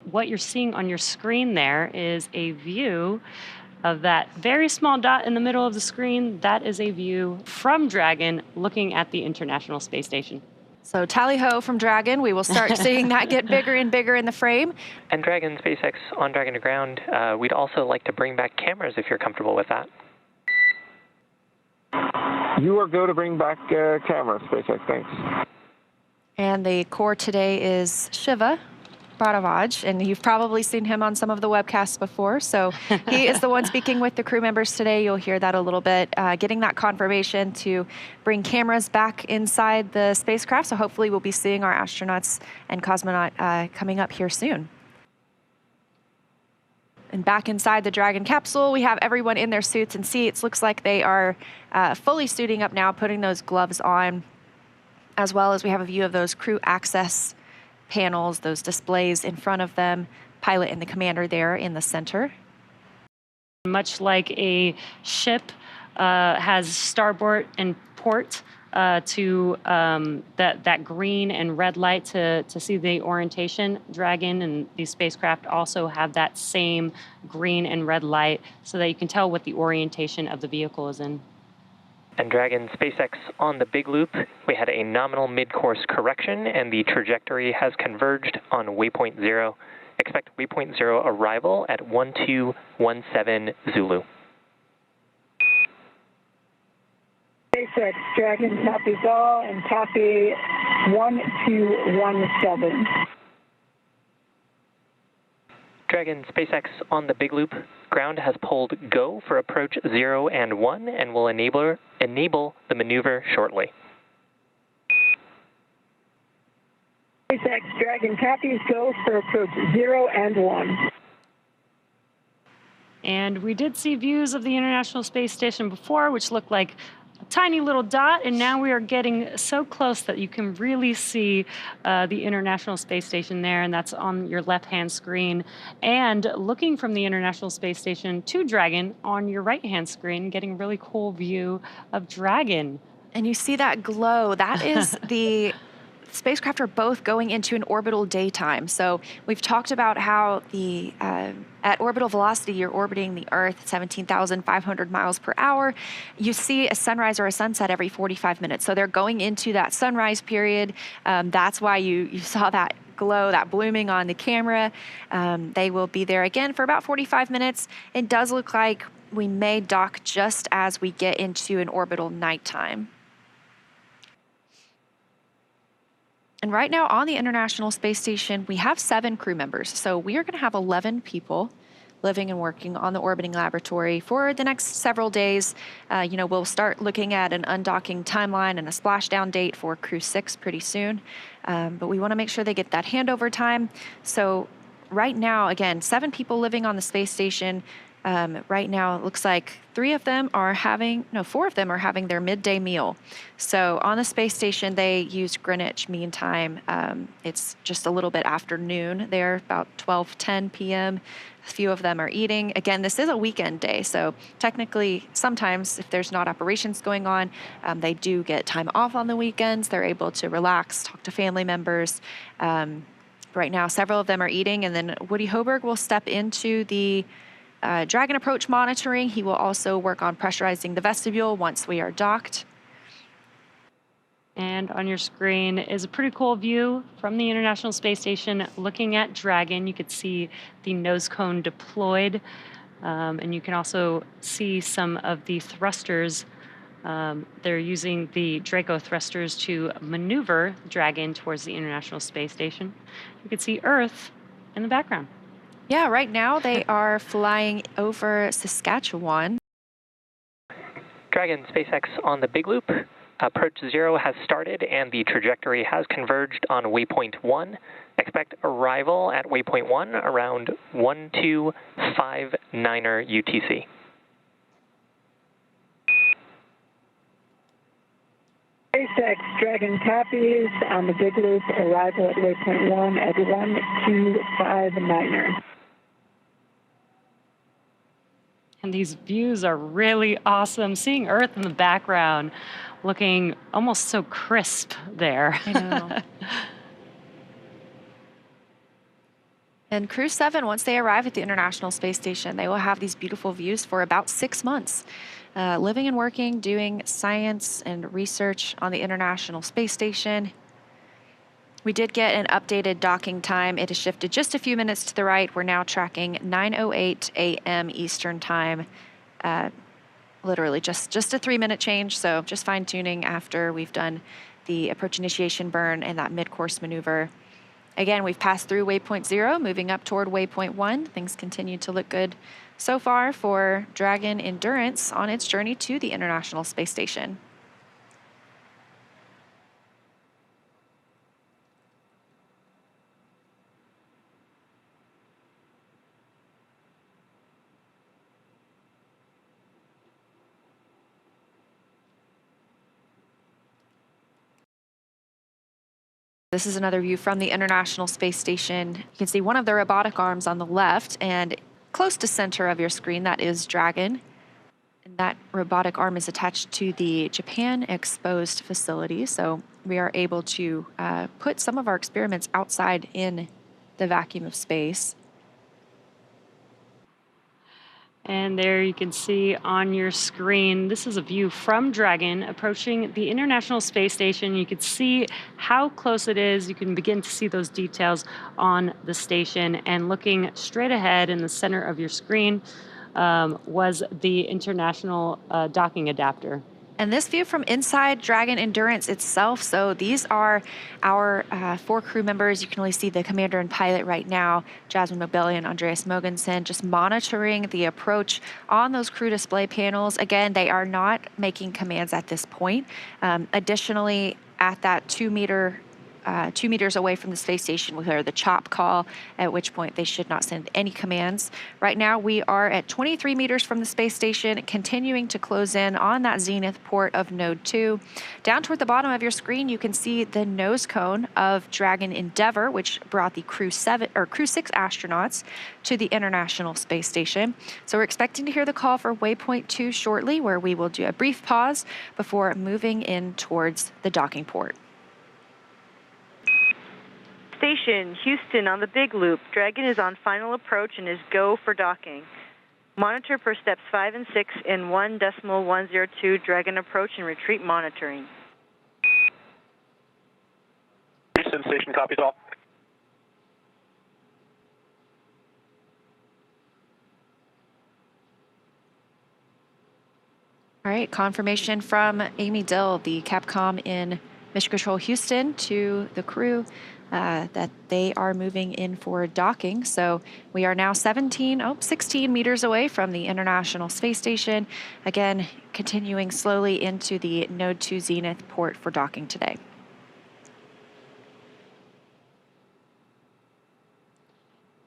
What you're seeing on your screen there is a view of that very small dot in the middle of the screen. That is a view from Dragon looking at the International Space Station. So tally-ho from Dragon. We will start seeing that get bigger and bigger in the frame. And Dragon, SpaceX on Dragon to ground. We'd also like to bring back cameras if you're comfortable with that. You are go to bring back cameras, SpaceX. Thanks. And the core today is Shiva Bharavaj, and you've probably seen him on some of the webcasts before. So he is the one speaking with the crew members today. You'll hear that a little bit, getting that confirmation to bring cameras back inside the spacecraft. So hopefully we'll be seeing our astronauts and cosmonaut coming up here soon. And back inside the Dragon capsule, we have everyone in their suits and seats. Looks like they are fully suiting up now, putting those gloves on, as well as we have a view of those crew access panels, those displays in front of them, pilot and the commander there in the center. Much like a ship has starboard and port to that green and red light to see the orientation, Dragon and these spacecraft also have that same green and red light so that you can tell what the orientation of the vehicle is in. And Dragon, SpaceX on the big loop, we had a nominal mid-course correction and the trajectory has converged on waypoint 0. Expect waypoint 0 arrival at 1217 Zulu. SpaceX, Dragon copies all and copy 1217. Dragon, SpaceX on the big loop. Ground has pulled go for approach 0 and 1 and will enable the maneuver shortly. SpaceX, Dragon copies go for approach 0 and 1. And we did see views of the International Space Station before, which looked like a tiny little dot, and now we are getting so close that you can really see the International Space Station there, and that's on your left-hand screen. And looking from the International Space Station to Dragon on your right-hand screen, getting a really cool view of Dragon. And you see that glow. That is the spacecraft are both going into an orbital daytime. So we've talked about how the at orbital velocity, you're orbiting the Earth at 17,500 miles per hour. You see a sunrise or a sunset every 45 minutes. So they're going into that sunrise period. That's why you saw that glow, that blooming on the camera. They will be there again for about 45 minutes. It does look like we may dock just as we get into an orbital nighttime. And right now on the International Space Station, we have 7 crew members. So we are going to have 11 people living and working on the orbiting laboratory for the next several days. We'll start looking at an undocking timeline and a splashdown date for Crew-7 pretty soon. But we want to make sure they get that handover time. So right now, again, 7 people living on the space station. Right now, it looks like 4 of them are having their midday meal. So on the space station, they use Greenwich Mean Time. It's just a little bit after noon there, about 12:10 p.m. A few of them are eating. Again, this is a weekend day, so technically, sometimes if there's not operations going on, they do get time off on the weekends. They're able to relax, talk to family members. Right now, several of them are eating, and then Woody Hoberg will step into the Dragon approach monitoring. He will also work on pressurizing the vestibule once we are docked. And on your screen is a pretty cool view from the International Space Station looking at Dragon. You could see the nose cone deployed, and you can also see some of the thrusters. They're using the Draco thrusters to maneuver Dragon towards the International Space Station. You can see Earth in the background. Yeah, right now they are flying over Saskatchewan. Dragon, SpaceX on the big loop. Approach 0 has started and the trajectory has converged on waypoint 1. Expect arrival at waypoint 1 around 1259er UTC. SpaceX, Dragon copies on the big loop, arrival at waypoint 1 at 1259er. And these views are really awesome. Seeing Earth in the background looking almost so crisp there. I know. And Crew-7, once they arrive at the International Space Station, they will have these beautiful views for about 6 months, living and working, doing science and research on the International Space Station. We did get an updated docking time. It has shifted just a few minutes to the right. We're now tracking 9:08 a.m. Eastern Time. Literally just a 3-minute change, so just fine-tuning after we've done the approach initiation burn and that mid-course maneuver. Again, we've passed through waypoint 0, moving up toward waypoint 1. Things continue to look good so far for Dragon Endurance on its journey to the International Space Station. This is another view from the International Space Station. You can see one of the robotic arms on the left, and close to center of your screen, that is Dragon. And that robotic arm is attached to the Japan exposed facility, so we are able to put some of our experiments outside in the vacuum of space. And there you can see on your screen, this is a view from Dragon approaching the International Space Station. You can see how close it is. You can begin to see those details on the station. And looking straight ahead in the center of your screen was the International Docking Adapter. And this view from inside Dragon Endurance itself, so these are our 4 crew members. You can only see the commander and pilot right now, Jasmine Mobelli and Andreas Mogensen, just monitoring the approach on those crew display panels. Again, they are not making commands at this point. Additionally, at that 2 meters away from the space station, we hear the chop call, at which point they should not send any commands. Right now, we are at 23 meters from the space station, continuing to close in on that zenith port of Node 2. Down toward the bottom of your screen, you can see the nose cone of Dragon Endeavour, which brought the Crew-7 or Crew-6 astronauts to the International Space Station. So we're expecting to hear the call for waypoint 2 shortly, where we will do a brief pause before moving in towards the docking port. Station, Houston on the Big Loop. Dragon is on final approach and is go for docking. Monitor per steps 5 and 6 in 1.102 Dragon approach and retreat monitoring. Houston Station copies all. All right, confirmation from Amy Dill, the Capcom in Mission Control Houston, to the crew that they are moving in for docking. So we are now 16 meters away from the International Space Station. Again, continuing slowly into the Node 2 Zenith port for docking today.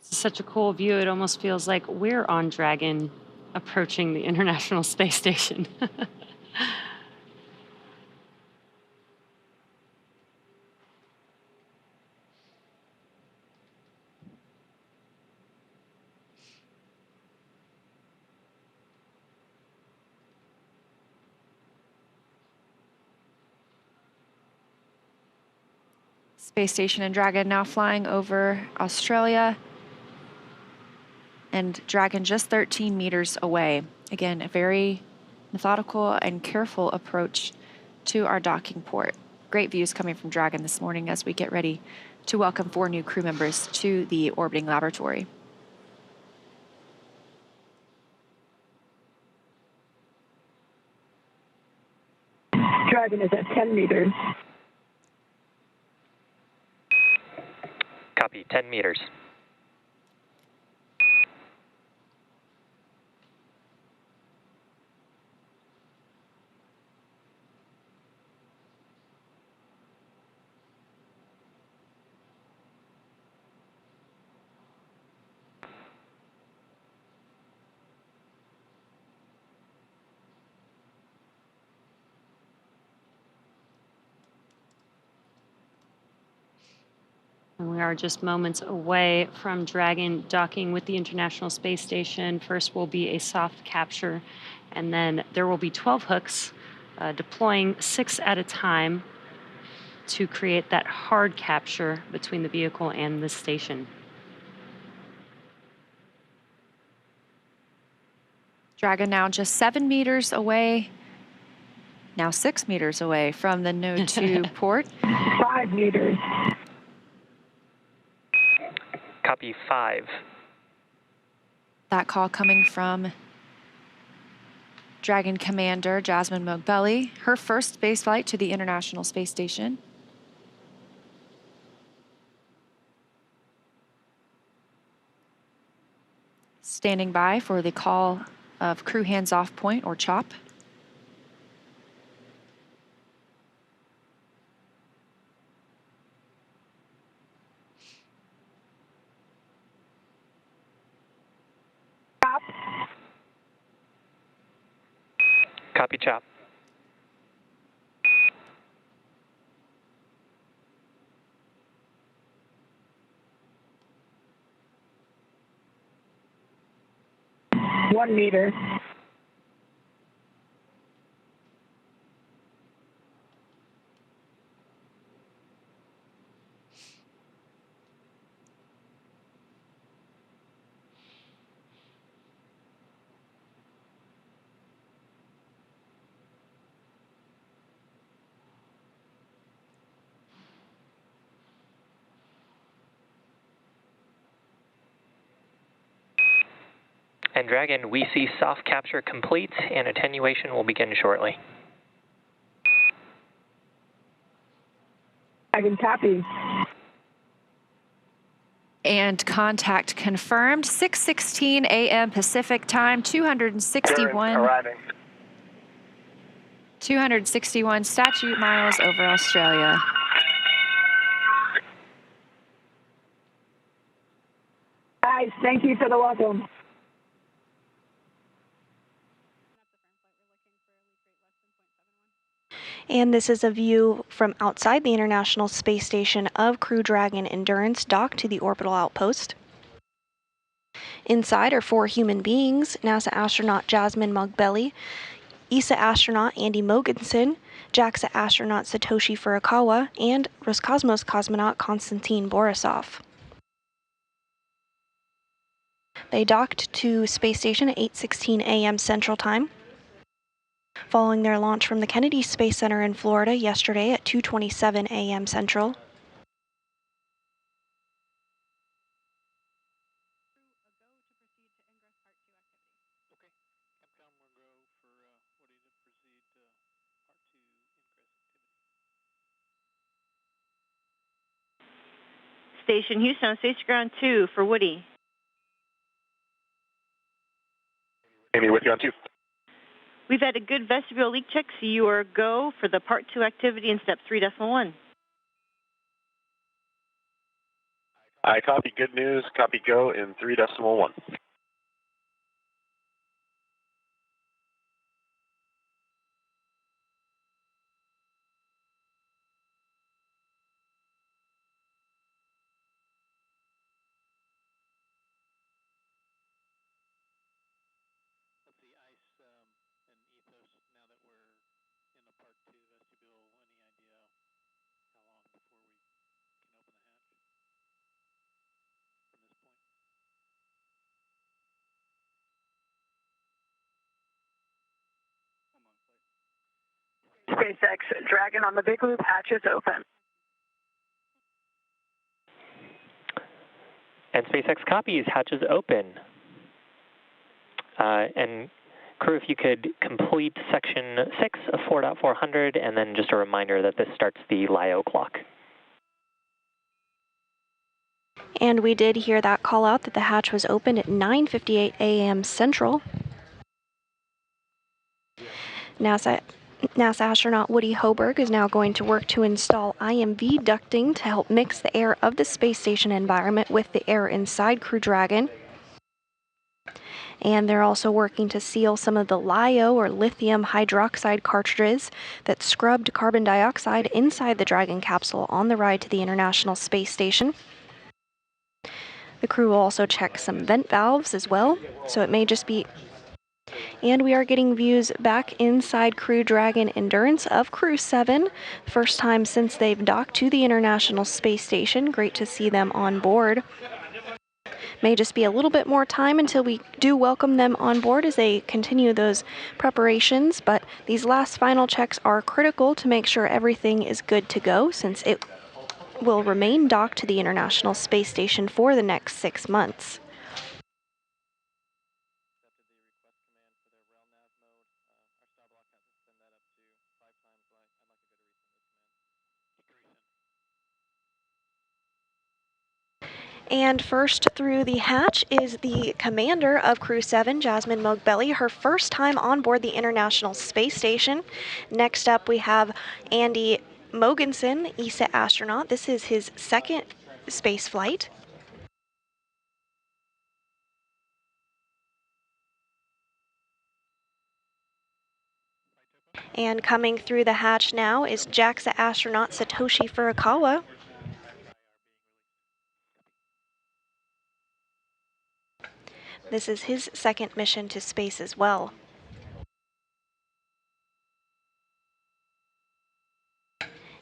This is such a cool view. It almost feels like we're on Dragon approaching the International Space Station. Space Station and Dragon now flying over Australia. And Dragon just 13 meters away. Again, a very methodical and careful approach to our docking port. Great views coming from Dragon this morning as we get ready to welcome 4 new crew members to the orbiting laboratory. Dragon is at 10 meters. Copy, 10 meters. And we are just moments away from Dragon docking with the International Space Station. First will be a soft capture, and then there will be 12 hooks deploying 6 at a time to create that hard capture between the vehicle and the station. Dragon now just 7 meters away, now 6 meters away from the Node 2 port. 5 meters. Copy 5. That call coming from Dragon Commander Jasmine Mogbelli, her first spaceflight to the International Space Station. Standing by for the call of crew hands-off point, or CHOP. Stop. Copy CHOP. One meter. And Dragon, we see soft capture complete, and attenuation will begin shortly. Dragon copy. And contact confirmed, 6:16 a.m. Pacific time, 261 statute miles over Australia. Guys, thank you for the welcome. And this is a view from outside the International Space Station of Crew Dragon Endurance docked to the orbital outpost. Inside are 4 human beings: NASA astronaut Jasmine Mogbelli, ESA astronaut Andy Mogensen, JAXA astronaut Satoshi Furukawa, and Roscosmos cosmonaut Konstantin Borisov. They docked to Space Station at 8:16 a.m. Central Time, following their launch from the Kennedy Space Center in Florida yesterday at 2:27 a.m. Central. Station Houston, Space Ground 2 for Woody. Amy, with you on 2. We've had a good vestibule leak check, so you are go for the Part 2 activity in Step 3.1. I copy good news, copy go in 3.1. SpaceX, Dragon on the big loop, hatches open. And SpaceX copies, hatches open. And crew, if you could complete section 6 of 4.400, and then just a reminder that this starts the LIO clock. And we did hear that call out that the hatch was opened at 9:58 a.m. Central. NASA astronaut Woody Hoberg is now going to work to install IMV ducting to help mix the air of the space station environment with the air inside Crew Dragon. And they're also working to seal some of the LiO or lithium hydroxide cartridges that scrubbed carbon dioxide inside the Dragon capsule on the ride to the International Space Station. The crew will also check some vent valves as well, so it may just be... And we are getting views back inside Crew Dragon Endurance of Crew-7, first time since they've docked to the International Space Station. Great to see them on board. May just be a little bit more time until we do welcome them on board as they continue those preparations, but these last final checks are critical to make sure everything is good to go, since it will remain docked to the International Space Station for the next 6 months. And first through the hatch is the commander of Crew-7, Jasmine Mogbelli, her first time on board the International Space Station. Next up we have Andy Mogensen, ESA astronaut. This is his second space flight. And coming through the hatch now is JAXA astronaut Satoshi Furukawa. This is his second mission to space as well.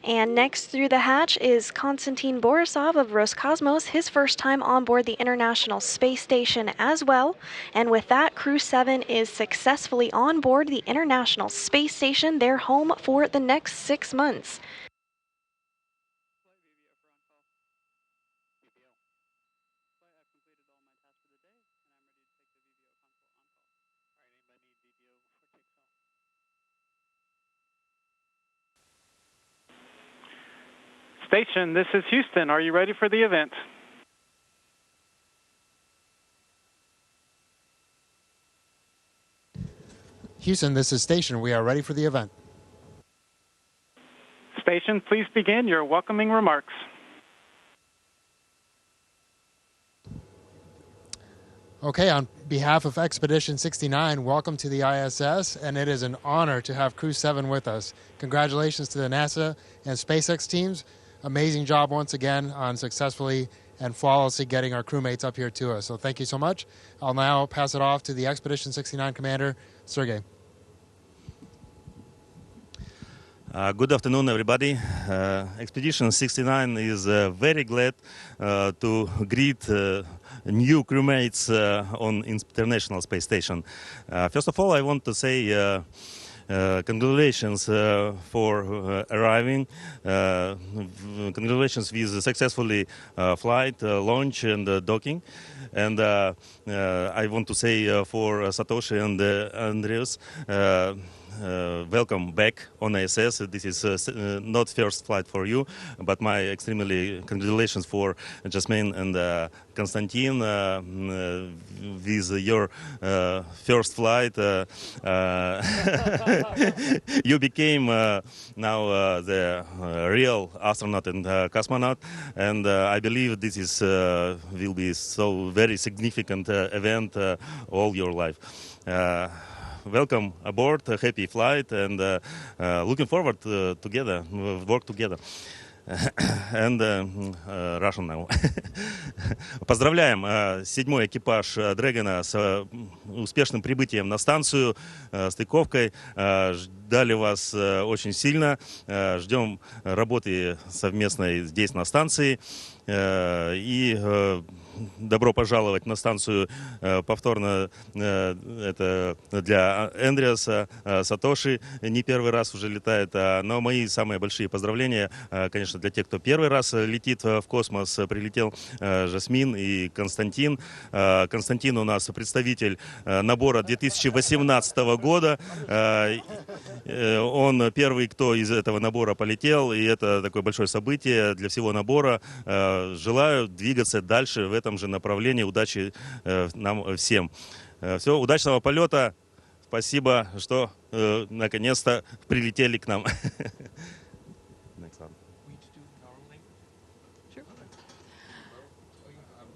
And next through the hatch is Konstantin Borisov of Roscosmos, his first time on board the International Space Station as well. And with that, Crew-7 is successfully on board the International Space Station, their home for the next 6 months. Station, this is Houston. Are you ready for the event? Houston, this is Station. We are ready for the event. Station, please begin your welcoming remarks. Okay, on behalf of Expedition 69, welcome to the ISS, and it is an honor to have Crew-7 with us. Congratulations to the NASA and SpaceX teams. Amazing job once again on successfully and flawlessly getting our crewmates up here to us. So thank you so much. I'll now pass it off to the Expedition 69 commander, Sergey. Good afternoon, everybody. Expedition 69 is very glad to greet new crewmates on International Space Station. First of all, I want to say congratulations for arriving. Congratulations with successfully flight, launch, and docking. And I want to say for Satoshi and Andreas, welcome back on ISS. This is not first flight for you, but my extremely congratulations for Jasmine and Konstantin with your first flight. You became now the real astronaut and cosmonaut, and I believe this is will be so very significant event all your life. Welcome aboard, happy flight, and looking forward to together, work together. And Russian now. Поздравляем седьмой экипаж Дрэгона с успешным прибытием на станцию, стыковкой. Ждали вас очень сильно. Ждем работы совместной здесь на станции. И добро пожаловать на станцию повторно. Это для Эндриаса, Сатоши не первый раз уже летает. Но мои самые большие поздравления, конечно, для тех, кто первый раз летит в космос. Прилетел Жасмин и Константин. Константин у нас представитель набора 2018 года. Он первый, кто из этого набора полетел, и это такое большое событие для всего набора. Желаю двигаться дальше в этом же направлении. Удачи нам всем. Все, удачного полета. Спасибо, что наконец-то прилетели к нам.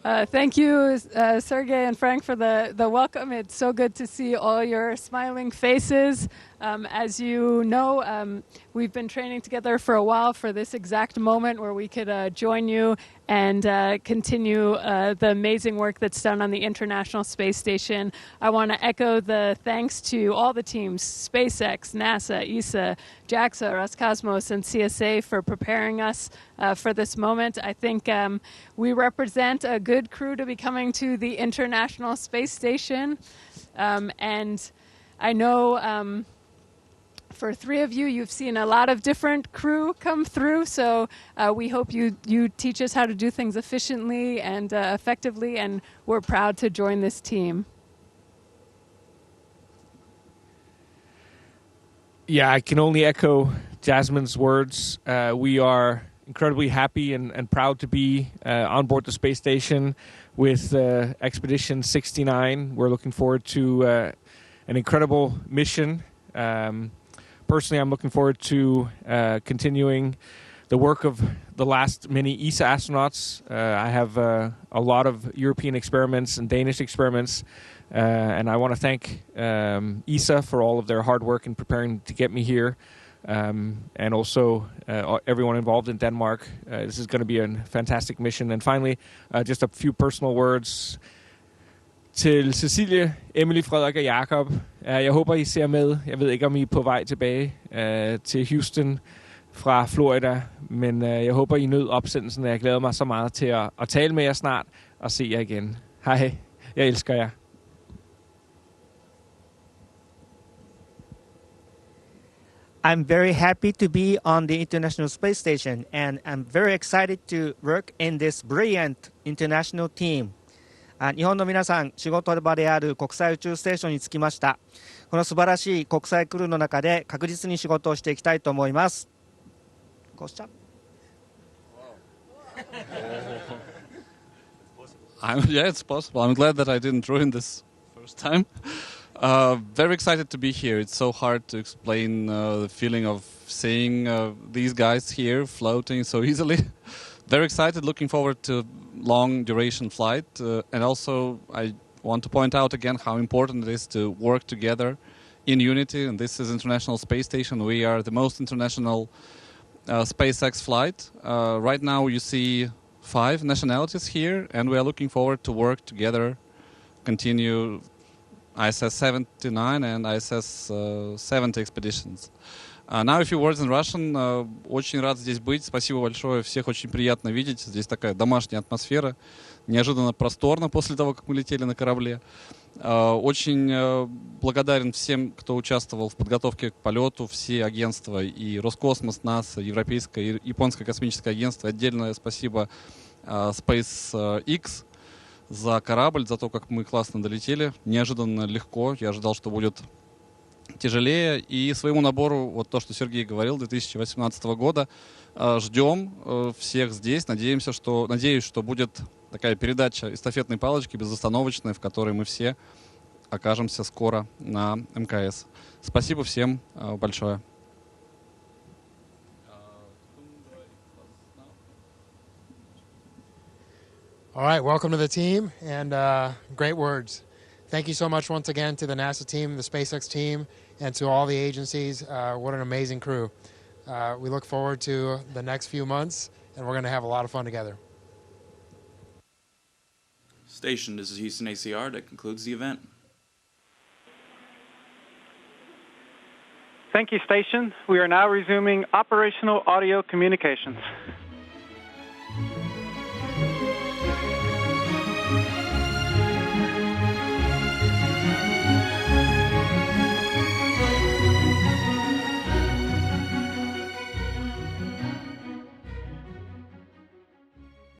Thank you, Sergey and Frank, for the welcome. It's so good to see all your smiling faces. As you know, we've been training together for a while for this exact moment where we could join you and continue the amazing work that's done on the International Space Station. I want to echo the thanks to all the teams, SpaceX, NASA, ESA, JAXA, Roscosmos, and CSA for preparing us for this moment. I think we represent a good crew to be coming to the International Space Station. And I know for three of you, you've seen a lot of different crew come through, so we hope you teach us how to do things efficiently and effectively, and we're proud to join this team. Yeah, I can only echo Jasmine's words. We are incredibly happy and proud to be on board the space station with Expedition 69. We're looking forward to an incredible mission. Personally, I'm looking forward to continuing the work of the last many ESA astronauts. I have a lot of European experiments and Danish experiments, and I want to thank ESA for all of their hard work in preparing to get me here, and also everyone involved in Denmark. This is going to be a fantastic mission. And finally, just a few personal words til Cecilie, Emily, Frederik og Jakob. Jeg håber, I ser med. Jeg ved ikke, om I er på vej tilbage til Houston fra Florida, men jeg håber, I nød opsendelsen, og jeg glæder mig så meget til at tale med jer snart og se jer igen. Hej, jeg elsker jer. I'm very happy to be on the International Space Station, and I'm very excited to work in this brilliant international team. 日本の皆さん、仕事場である国際宇宙ステーションに着きました。この素晴らしい国際クルーの中で確実に仕事をしていきたいと思います。Yeah, it's possible. I'm glad that I didn't ruin this first time. Very excited to be here. It's so hard to explain the feeling of seeing these guys here floating so easily. Very excited, looking forward to long duration flight. And also I want to point out again how important it is to work together in unity. And this is International Space Station. We are the most international SpaceX flight. Right now you see 5 nationalities here, and we are looking forward to work together, continue ISS 79 and ISS 70 expeditions. Now a few words in Russian. Очень рад здесь быть. Спасибо большое. Всех очень приятно видеть. Здесь такая домашняя атмосфера. Неожиданно просторно после того, как мы летели на корабле. Очень благодарен всем, кто участвовал в подготовке к полету. Все агентства, и Роскосмос, НАСА, Европейское и Японское космическое агентство. Отдельное спасибо SpaceX за корабль, за то, как мы классно долетели. Неожиданно легко. Я ожидал, что будет тяжелее. И своему набору, вот то, что Сергей говорил, 2018 года, ждем всех здесь. Надеюсь, что будет такая передача эстафетной палочки безостановочная, в которой мы все окажемся скоро на МКС. Спасибо всем большое. All right, welcome to the team, and great words. Thank you so much once again to the NASA team, the SpaceX team, and to all the agencies. What an amazing crew. We look forward to the next few months, and we're going to have a lot of fun together. Station, this is Houston ACR. That concludes the event. Thank you, Station. We are now resuming operational audio communications.